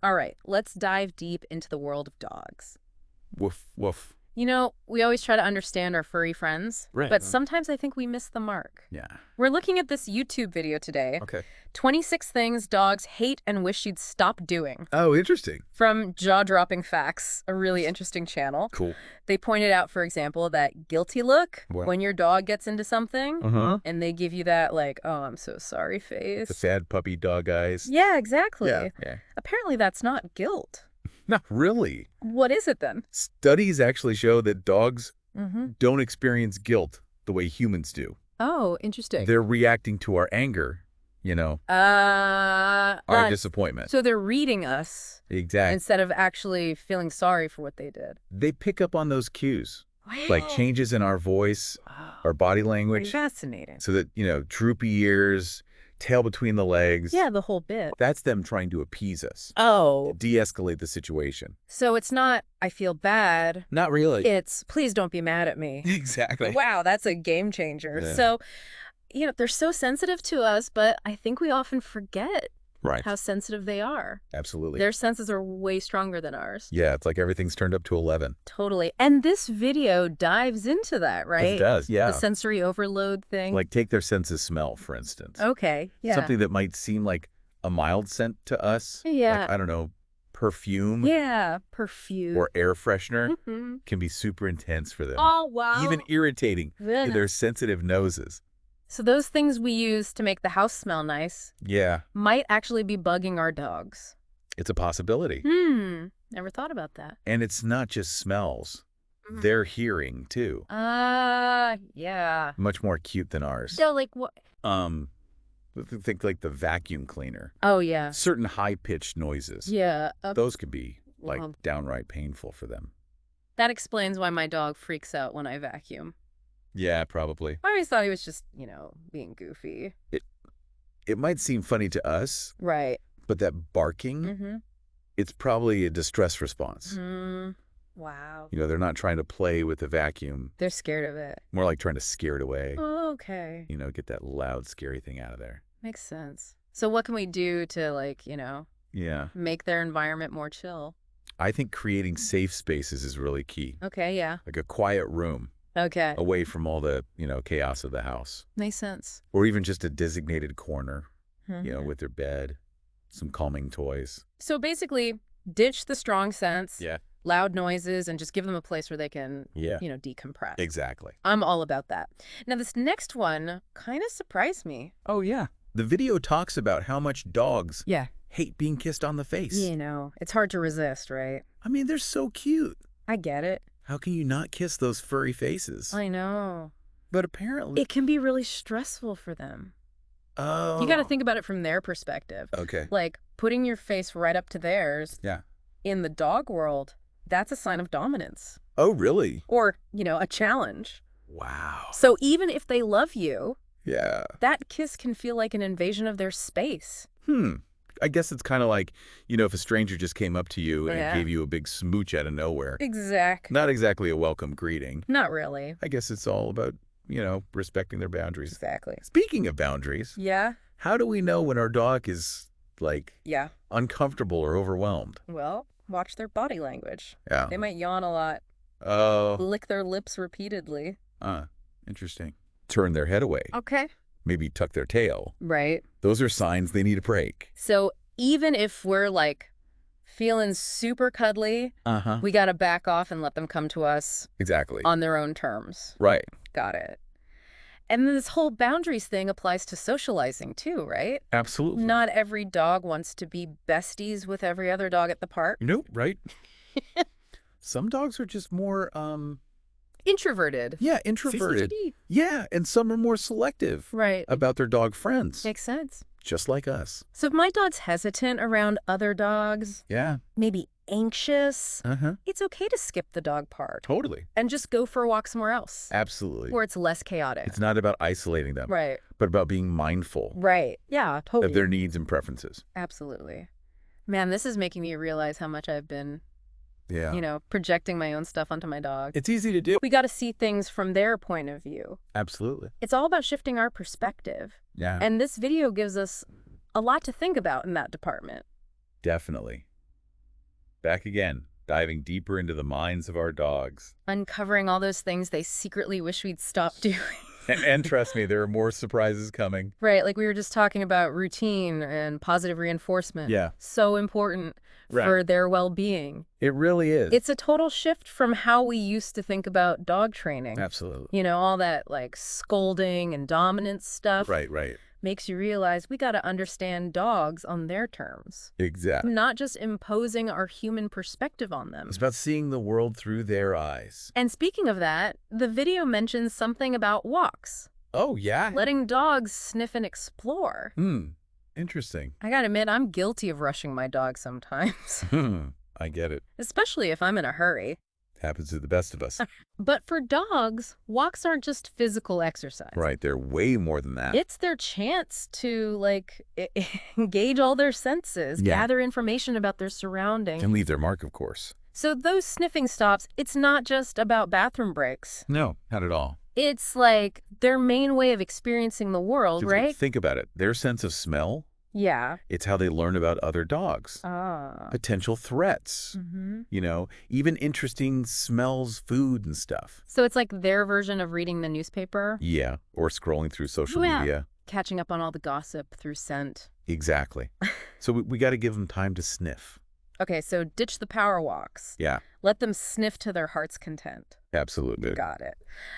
All right, let's dive deep into the world of dogs. Woof, woof. You know, we always try to understand our furry friends, Right. but sometimes I think we miss the mark. Yeah. We're looking at this YouTube video today, Okay. 26 things dogs hate and wish you'd stop doing. Oh, interesting. From Jaw-Dropping Facts, a really interesting channel. Cool. They pointed out, for example, that guilty look What? when your dog gets into something, Uh-huh. and they give you that, like, oh, I'm so sorry face. The sad puppy dog eyes. Yeah, exactly. Yeah. Apparently that's not guilt. Not really. What is it then? Studies actually show that dogs Mm-hmm. don't experience guilt the way humans do. Oh, interesting. They're reacting to our anger, our disappointment. So they're reading us Exactly. instead of actually feeling sorry for what they did. They pick up on those cues, like Wow. changes in our voice, our body language, Fascinating. so that, droopy ears, tail between the legs. Yeah, the whole bit. That's them trying to appease us, Oh, de-escalate the situation. so it's not, I feel bad. Not really. It's, please don't be mad at me. Exactly. Wow, that's a game changer. Yeah. So, they're so sensitive to us, but I think we often forget Right. how sensitive they are. Absolutely. Their senses are way stronger than ours. Yeah, it's like everything's turned up to 11. Totally. And this video dives into that, right? It does, yeah. The sensory overload thing. Like take their sense of smell, for instance. Okay, yeah. Something that might seem like a mild scent to us. Yeah. Like, I don't know, perfume Yeah, perfume. or air freshener Mhm. can be super intense for them. Oh, wow. Even irritating to Goodness. their sensitive noses. So those things we use to make the house smell nice Yeah, might actually be bugging our dogs. it's a possibility. Never thought about that. And it's not just smells. They're hearing, too. Yeah. Much more acute than ours. So, like, what? Think like the vacuum cleaner. Oh, yeah. Certain high-pitched noises. Yeah. Those could be, like, Well- downright painful for them. That explains why my dog freaks out when I vacuum. Yeah, probably. I always thought he was just, being goofy. It might seem funny to us, Right. but that barking, Mm-hmm. it's probably a distress response. Wow. They're not trying to play with the vacuum, They're scared of it. more like trying to scare it away. Oh, okay. Get that loud, scary thing out of there. Makes sense. So what can we do to, Yeah. make their environment more chill? I think creating safe spaces is really key. Okay, yeah. Like a quiet room Okay. away from all the, chaos of the house. Makes sense. Or even just a designated corner, Mhm. with their bed, some calming toys. So basically, ditch the strong scents, Yeah. loud noises, and just give them a place where they can, Yeah. decompress. Exactly. I'm all about that. Now, this next one kind of surprised me. Oh, yeah. The video talks about how much dogs Yeah. hate being kissed on the face. It's hard to resist, right? I mean, they're so cute. I get it. How can you not kiss those furry faces? I know. But apparently... It can be really stressful for them. Oh. You got to think about it from their perspective. Okay. Like, putting your face right up to theirs Yeah. in the dog world, that's a sign of dominance. Oh, really? Or, a challenge. Wow. So even if they love you, Yeah. that kiss can feel like an invasion of their space. I guess it's kind of like, if a stranger just came up to you and Yeah. gave you a big smooch out of nowhere. Exactly. Not exactly a welcome greeting. Not really. I guess it's all about, respecting their boundaries. Exactly. Speaking of boundaries, Yeah. how do we know when our dog is, Yeah. uncomfortable or overwhelmed? Well, watch their body language. Yeah. They might yawn a lot, Oh. lick their lips repeatedly. Interesting. Turn their head away. Okay. Maybe tuck their tail. Right. Those are signs they need a break. So even if we're feeling super cuddly, Uh-huh. we got to back off and let them come to us Exactly. on their own terms. Right. Got it. And then this whole boundaries thing applies to socializing too, right? Absolutely. Not every dog wants to be besties with every other dog at the park. Nope, right? Some dogs are just more, Introverted. introverted. CCTV. Yeah, and some are more selective Right. about their dog friends, Makes sense. just like us. So if my dog's hesitant around other dogs, Yeah. maybe anxious, Uh-huh. it's okay to skip the dog part Totally. and just go for a walk somewhere else Absolutely. where it's less chaotic. It's not about isolating them, Right. but about being mindful Right. Yeah, totally. of their needs and preferences. Absolutely. Man, this is making me realize how much I've been, Yeah. projecting my own stuff onto my dog. It's easy to do. We got to see things from their point of view. Absolutely. It's all about shifting our perspective. Yeah. And this video gives us a lot to think about in that department. Definitely. Back again, diving deeper into the minds of our dogs. Uncovering all those things they secretly wish we'd stop doing. And trust me, there are more surprises coming. Right, like we were just talking about routine and positive reinforcement. Yeah. So important Right. for their well-being. It really is. It's a total shift from how we used to think about dog training. Absolutely. You know, all that like scolding and dominance stuff Right. makes you realize we got to understand dogs on their terms, Exactly. not just imposing our human perspective on them. It's about seeing the world through their eyes. And speaking of that, the video mentions something about walks, Oh, yeah? letting dogs sniff and explore. Interesting. I gotta admit, I'm guilty of rushing my dog sometimes, I get it. especially if I'm in a hurry. Happens to the best of us. But for dogs, walks aren't just physical exercise. Right, they're way more than that. It's their chance to, like, engage all their senses, Yeah. gather information about their surroundings. And leave their mark, of course. So those sniffing stops, it's not just about bathroom breaks. No, not at all. It's like their main way of experiencing the world, right? Think about it. Their sense of smell, Yeah. it's how they learn about other dogs. Ah. Potential threats. Even interesting smells, food and stuff. So it's like their version of reading the newspaper? Yeah, or scrolling through social Yeah. media. Catching up on all the gossip through scent. Exactly. So we got to give them time to sniff. Okay, so ditch the power walks. Yeah, Let them sniff to their heart's content. absolutely. Got it.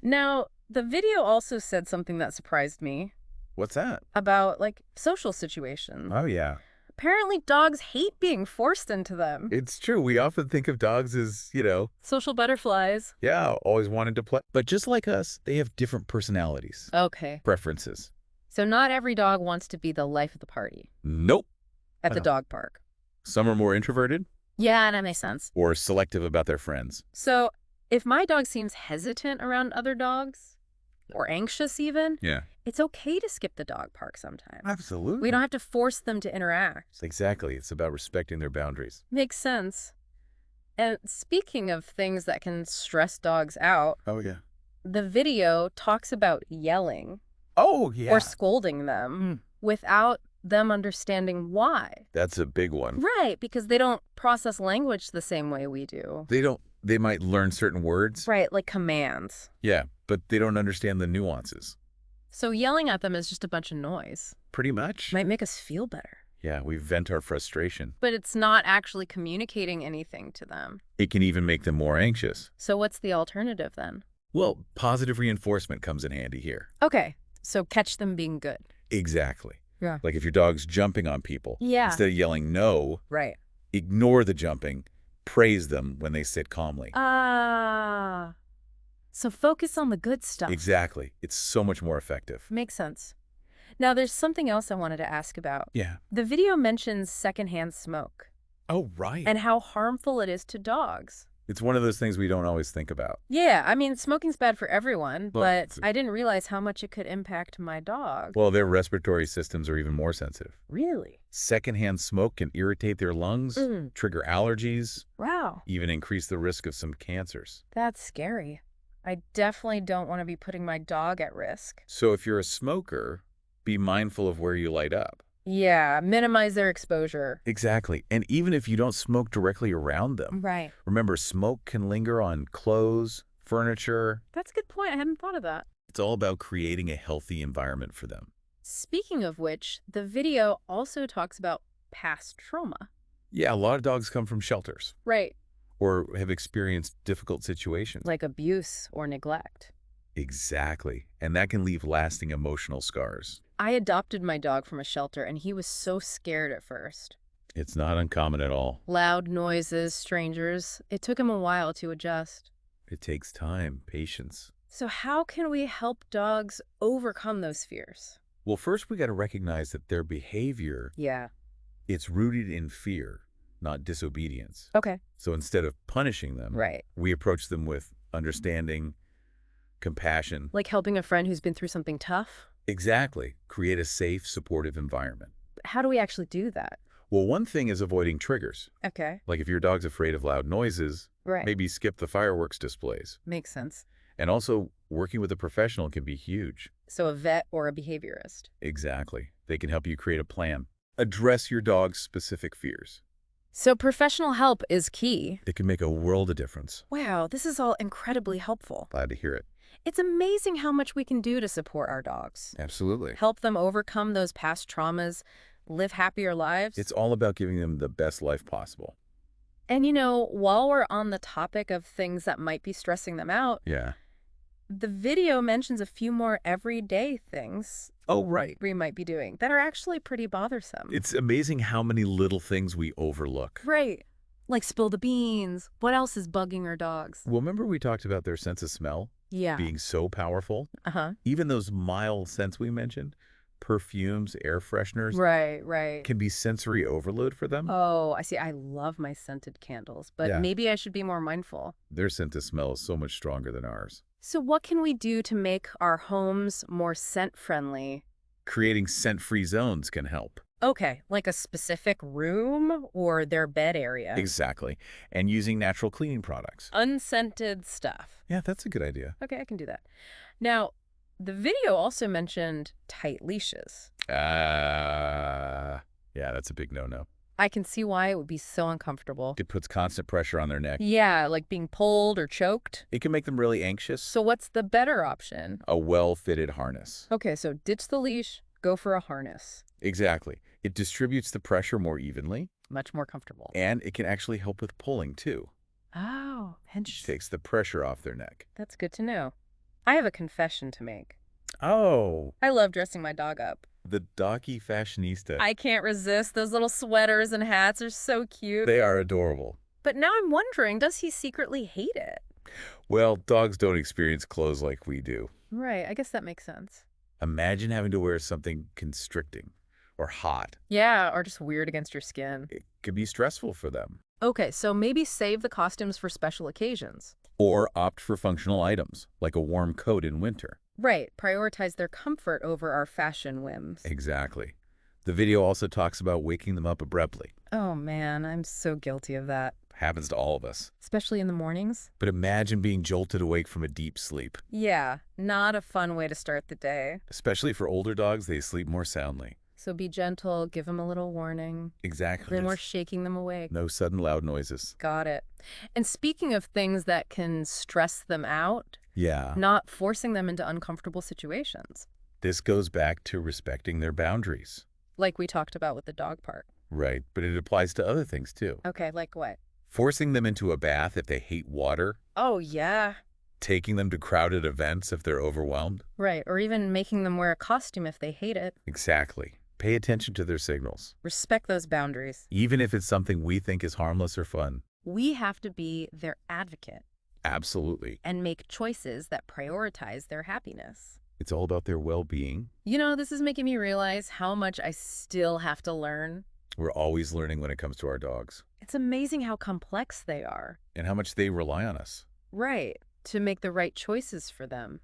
Now, the video also said something that surprised me What's that? about, like, social situations. Oh, yeah. Apparently, dogs hate being forced into them. It's true. We often think of dogs as, Social butterflies. yeah, always wanted to play. But just like us, they have different personalities, Okay. preferences. So not every dog wants to be the life of the party Nope. at I the know. dog park. Some are more introverted Yeah, that makes sense. or selective about their friends. So if my dog seems hesitant around other dogs, or anxious even, Yeah. it's okay to skip the dog park sometimes. Absolutely. We don't have to force them to interact. Exactly. It's about respecting their boundaries. Makes sense. And speaking of things that can stress dogs out, Oh, yeah. the video talks about yelling Oh, yeah. or scolding them without them understanding why. That's a big one. Right, because they don't process language the same way we do. They might learn certain words. Right, like commands. Yeah, but they don't understand the nuances. So yelling at them is just a bunch of noise. Pretty much. Might make us feel better. Yeah, we vent our frustration. But it's not actually communicating anything to them. It can even make them more anxious. So what's the alternative then? Well, positive reinforcement comes in handy here. Okay, so catch them being good. Exactly. Yeah. Like if your dog's jumping on people, Yeah. instead of yelling no, Right. ignore the jumping, praise them when they sit calmly. Ah. So focus on the good stuff. Exactly. It's so much more effective. Makes sense. Now, there's something else I wanted to ask about. Yeah. The video mentions secondhand smoke Oh, right. and how harmful it is to dogs. It's one of those things we don't always think about. Yeah, I mean, smoking's bad for everyone, Well, but it's- I didn't realize how much it could impact my dog. Well, their respiratory systems are even more sensitive. Really? Secondhand smoke can irritate their lungs, trigger allergies, Wow, even increase the risk of some cancers. that's scary. I definitely don't want to be putting my dog at risk. So if you're a smoker, be mindful of where you light up. Yeah, minimize their exposure. Exactly. And even if you don't smoke directly around them, Right. remember smoke can linger on clothes, furniture. That's a good point. I hadn't thought of that. It's all about creating a healthy environment for them. Speaking of which, the video also talks about past trauma. Yeah, a lot of dogs come from shelters Right. or have experienced difficult situations. Like abuse or neglect. Exactly. And that can leave lasting emotional scars. I adopted my dog from a shelter, and he was so scared at first. It's not uncommon at all. Loud noises, strangers. It took him a while to adjust. It takes time, patience. So how can we help dogs overcome those fears? Well, first we got to recognize that their behavior, Yeah. it's rooted in fear, not disobedience. Okay. So instead of punishing them, Right. we approach them with understanding, compassion. Like helping a friend who's been through something tough? Exactly. Create a safe, supportive environment. How do we actually do that? Well, one thing is avoiding triggers. Okay. Like if your dog's afraid of loud noises, Right. maybe skip the fireworks displays. Makes sense. And also, working with a professional can be huge. So a vet or a behaviorist. Exactly. They can help you create a plan. Address your dog's specific fears. So professional help is key. It can make a world of difference. Wow, this is all incredibly helpful. Glad to hear it. It's amazing how much we can do to support our dogs. Absolutely. Help them overcome those past traumas, live happier lives. It's all about giving them the best life possible. And while we're on the topic of things that might be stressing them out, Yeah. the video mentions a few more everyday things Oh, right. we might be doing that are actually pretty bothersome. It's amazing how many little things we overlook. Right. Like spill the beans. What else is bugging our dogs? Well, remember we talked about their sense of smell Yeah. being so powerful? Uh-huh. Even those mild scents we mentioned, perfumes, air fresheners, Right. can be sensory overload for them. Oh, I see. I love my scented candles, but Yeah. maybe I should be more mindful. Their scent of smell is so much stronger than ours. So what can we do to make our homes more scent-friendly? Creating scent-free zones can help. Okay, like a specific room or their bed area. Exactly. And using natural cleaning products. Unscented stuff. Yeah, that's a good idea. Okay, I can do that. Now, the video also mentioned tight leashes. Yeah, that's a big no-no. I can see why it would be so uncomfortable. It puts constant pressure on their neck. Yeah, like being pulled or choked. It can make them really anxious. So what's the better option? A well-fitted harness. Okay, so ditch the leash, go for a harness. Exactly. It distributes the pressure more evenly, Much more comfortable. and it can actually help with pulling, too. Oh, It takes the pressure off their neck. that's good to know. I have a confession to make. Oh, I love dressing my dog up. the doggy fashionista. I can't resist. Those little sweaters and hats are so cute. They are adorable. But now I'm wondering, does he secretly hate it? Well, dogs don't experience clothes like we do. Right, I guess that makes sense. Imagine having to wear something constricting or hot. Yeah, or just weird against your skin. It could be stressful for them. Okay, so maybe save the costumes for special occasions. Or opt for functional items, like a warm coat in winter. Right, prioritize their comfort over our fashion whims. Exactly. The video also talks about waking them up abruptly. Oh man, I'm so guilty of that. Happens to all of us. Especially in the mornings. But imagine being jolted awake from a deep sleep. Yeah, not a fun way to start the day. Especially for older dogs, they sleep more soundly. So be gentle, give them a little warning. Exactly. Then we're shaking them awake. No sudden loud noises. Got it. And speaking of things that can stress them out, Yeah. not forcing them into uncomfortable situations, This goes back to respecting their boundaries. like we talked about with the dog part. Right, but it applies to other things too. Okay, like what? Forcing them into a bath if they hate water, Oh, yeah. taking them to crowded events if they're overwhelmed. Right, or even making them wear a costume if they hate it. Exactly. Pay attention to their signals, Respect those boundaries. even if it's something we think is harmless or fun. We have to be their advocate Absolutely. and make choices that prioritize their happiness. It's all about their well-being. This is making me realize how much I still have to learn. We're always learning when it comes to our dogs It's amazing how complex they are. and how much they rely on us. Right, to make the right choices for them.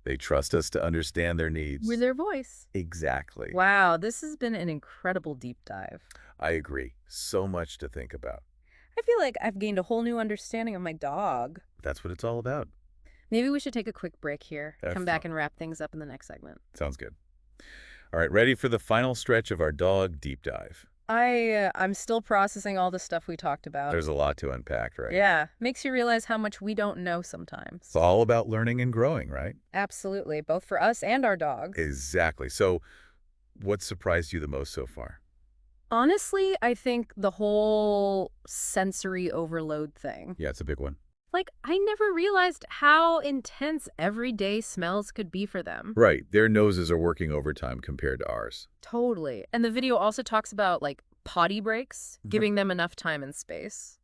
They trust us to understand their needs. With their voice. Exactly. Wow, this has been an incredible deep dive. I agree. So much to think about. I feel like I've gained a whole new understanding of my dog. That's what it's all about. Maybe we should take a quick break here. Have Come back fun. and wrap things up in the next segment. Sounds good. All right, ready for the final stretch of our dog deep dive. I'm still processing all the stuff we talked about. There's a lot to unpack, right? Yeah, makes you realize how much we don't know sometimes. It's all about learning and growing, right? Absolutely, both for us and our dogs. Exactly. So what surprised you the most so far? Honestly, I think the whole sensory overload thing. Yeah, it's a big one. Like, I never realized how intense everyday smells could be for them. Right. Their noses are working overtime compared to ours. Totally. And the video also talks about, like, potty breaks, giving them enough time and space.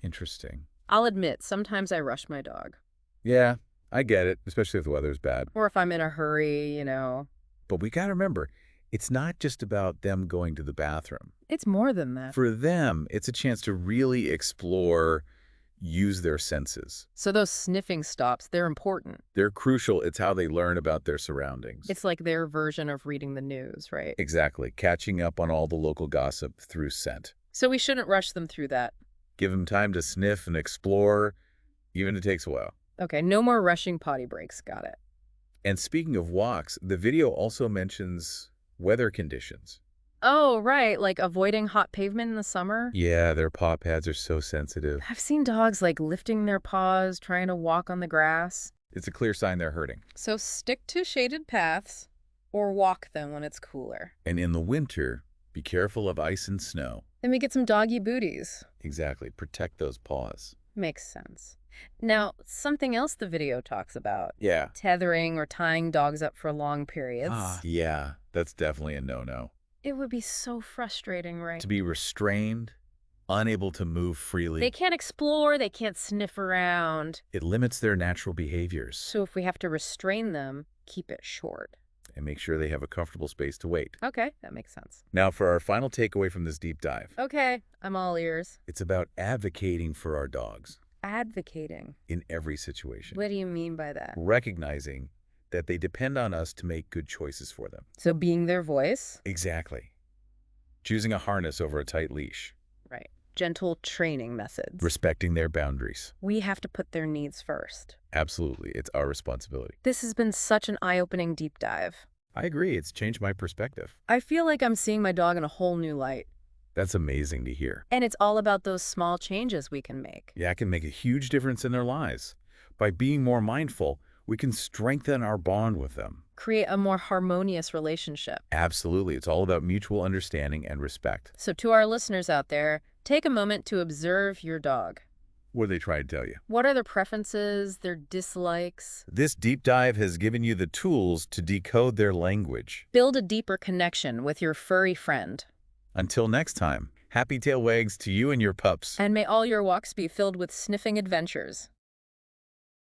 Interesting. I'll admit, sometimes I rush my dog. Yeah, I get it, especially if the weather's bad. Or if I'm in a hurry, But we got to remember, it's not just about them going to the bathroom. It's more than that. For them, it's a chance to really explore, use their senses. So those sniffing stops, they're important. They're crucial. It's how they learn about their surroundings. It's like their version of reading the news, right? Exactly. Catching up on all the local gossip through scent. So we shouldn't rush them through that. Give them time to sniff and explore, even if it takes a while. Okay, no more rushing potty breaks. Got it. And speaking of walks, the video also mentions weather conditions. Oh, right, like avoiding hot pavement in the summer? Yeah, their paw pads are so sensitive. I've seen dogs like lifting their paws, trying to walk on the grass. It's a clear sign they're hurting. So stick to shaded paths or walk them when it's cooler. And in the winter, be careful of ice and snow. Then we get some doggy booties. Exactly. Protect those paws. Makes sense. Now, something else the video talks about. Yeah. Tethering or tying dogs up for long periods. Yeah, that's definitely a no-no. It would be so frustrating, right? To be restrained, unable to move freely. They can't explore, they can't sniff around. It limits their natural behaviors. So if we have to restrain them, keep it short. And make sure they have a comfortable space to wait. Okay, that makes sense. Now, for our final takeaway from this deep dive. Okay, I'm all ears. It's about advocating for our dogs Advocating. in every situation. What do you mean by that? Recognizing that they depend on us to make good choices for them. So being their voice? Exactly. Choosing a harness over a tight leash. Right. Gentle training methods. Respecting their boundaries. We have to put their needs first. Absolutely. It's our responsibility. This has been such an eye-opening deep dive. I agree. It's changed my perspective. I feel like I'm seeing my dog in a whole new light. That's amazing to hear. And it's all about those small changes we can make. Yeah, it can make a huge difference in their lives. By being more mindful, we can strengthen our bond with them. Create a more harmonious relationship. Absolutely. It's all about mutual understanding and respect. So to our listeners out there, take a moment to observe your dog. What do they try to tell you? What are their preferences, their dislikes? This deep dive has given you the tools to decode their language. Build a deeper connection with your furry friend. Until next time, happy tail wags to you and your pups. And may all your walks be filled with sniffing adventures.